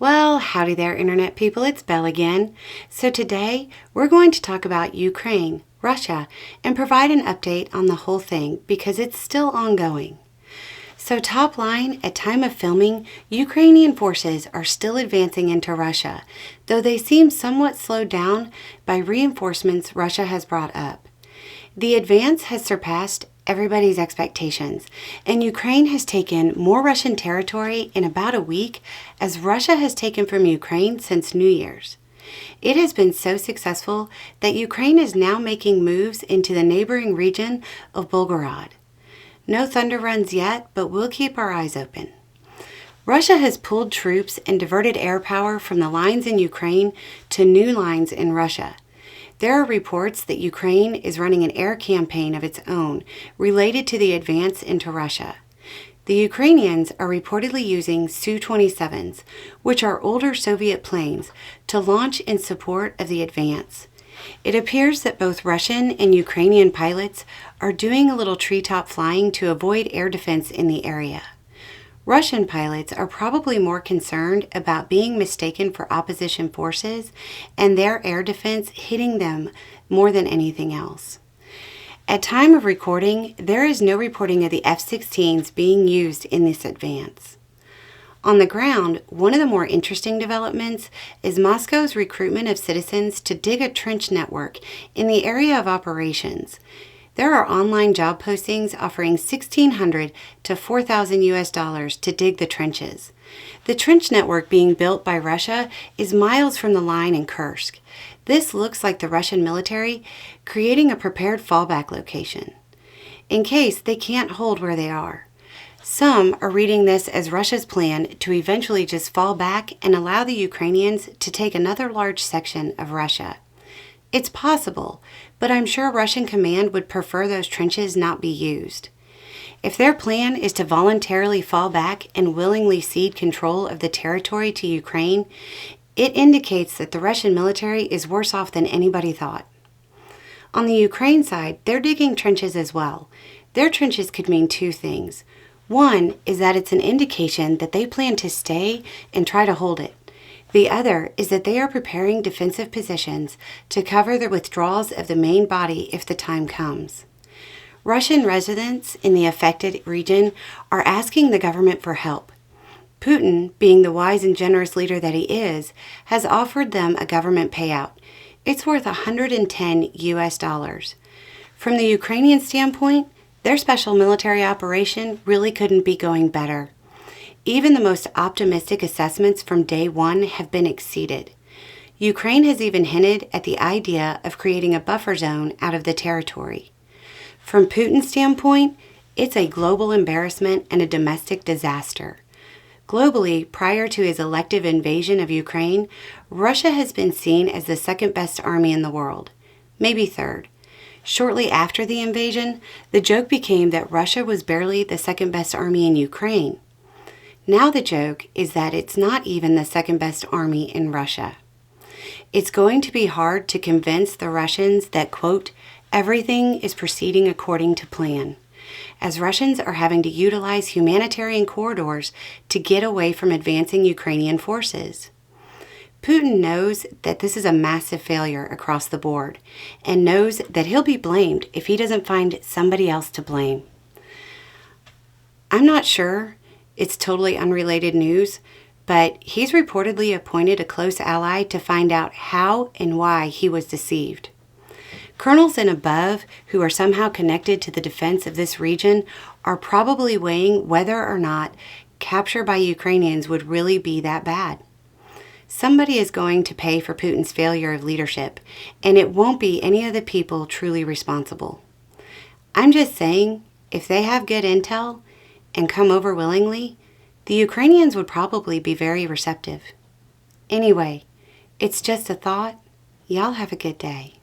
Well, howdy there, Internet people. It's Belle again. So today, we're going to talk about Ukraine, Russia, and provide an update on the whole thing because it's still ongoing. So top line, at time of filming, Ukrainian forces are still advancing into Russia, though they seem somewhat slowed down by reinforcements Russia has brought up. The advance has surpassed everybody's expectations, and Ukraine has taken more Russian territory in about a week as Russia has taken from Ukraine since New Year's. It has been so successful that Ukraine is now making moves into the neighboring region of Belgorod. No thunder runs yet, but we'll keep our eyes open. Russia has pulled troops and diverted air power from the lines in Ukraine to new lines in Russia. There are reports that Ukraine is running an air campaign of its own related to the advance into Russia. The Ukrainians are reportedly using Su-27s, which are older Soviet planes, to launch in support of the advance. It appears that both Russian and Ukrainian pilots are doing a little treetop flying to avoid air defense in the area. Russian pilots are probably more concerned about being mistaken for opposition forces and their air defense hitting them more than anything else. At time of recording, there is no reporting of the F-16s being used in this advance. On the ground, one of the more interesting developments is Moscow's recruitment of citizens to dig a trench network in the area of operations. There are online job postings offering $1,600 to $4,000 to dig the trenches. The trench network being built by Russia is miles from the line in Kursk. This looks like the Russian military creating a prepared fallback location, in case they can't hold where they are. Some are reading this as Russia's plan to eventually just fall back and allow the Ukrainians to take another large section of Russia. It's possible, but I'm sure Russian command would prefer those trenches not be used. If their plan is to voluntarily fall back and willingly cede control of the territory to Ukraine, it indicates that the Russian military is worse off than anybody thought. On the Ukraine side, they're digging trenches as well. Their trenches could mean two things. One is that it's an indication that they plan to stay and try to hold it. The other is that they are preparing defensive positions to cover the withdrawals of the main body if the time comes. Russian residents in the affected region are asking the government for help. Putin, being the wise and generous leader that he is, has offered them a government payout. It's worth $110. From the Ukrainian standpoint, their special military operation really couldn't be going better. Even the most optimistic assessments from day one have been exceeded. Ukraine has even hinted at the idea of creating a buffer zone out of the territory. From Putin's standpoint, it's a global embarrassment and a domestic disaster. Globally, prior to his elective invasion of Ukraine, Russia has been seen as the second best army in the world, maybe third. Shortly after the invasion, the joke became that Russia was barely the second best army in Ukraine. Now the joke is that it's not even the second best army in Russia. It's going to be hard to convince the Russians that, quote, everything is proceeding according to plan, as Russians are having to utilize humanitarian corridors to get away from advancing Ukrainian forces. Putin knows that this is a massive failure across the board and knows that he'll be blamed if he doesn't find somebody else to blame. I'm not sure it's totally unrelated news, but he's reportedly appointed a close ally to find out how and why he was deceived. Colonels and above who are somehow connected to the defense of this region are probably weighing whether or not capture by Ukrainians would really be that bad. Somebody is going to pay for Putin's failure of leadership, and it won't be any of the people truly responsible. I'm just saying, if they have good intel and come over willingly, the Ukrainians would probably be very receptive. Anyway, it's just a thought. Y'all have a good day.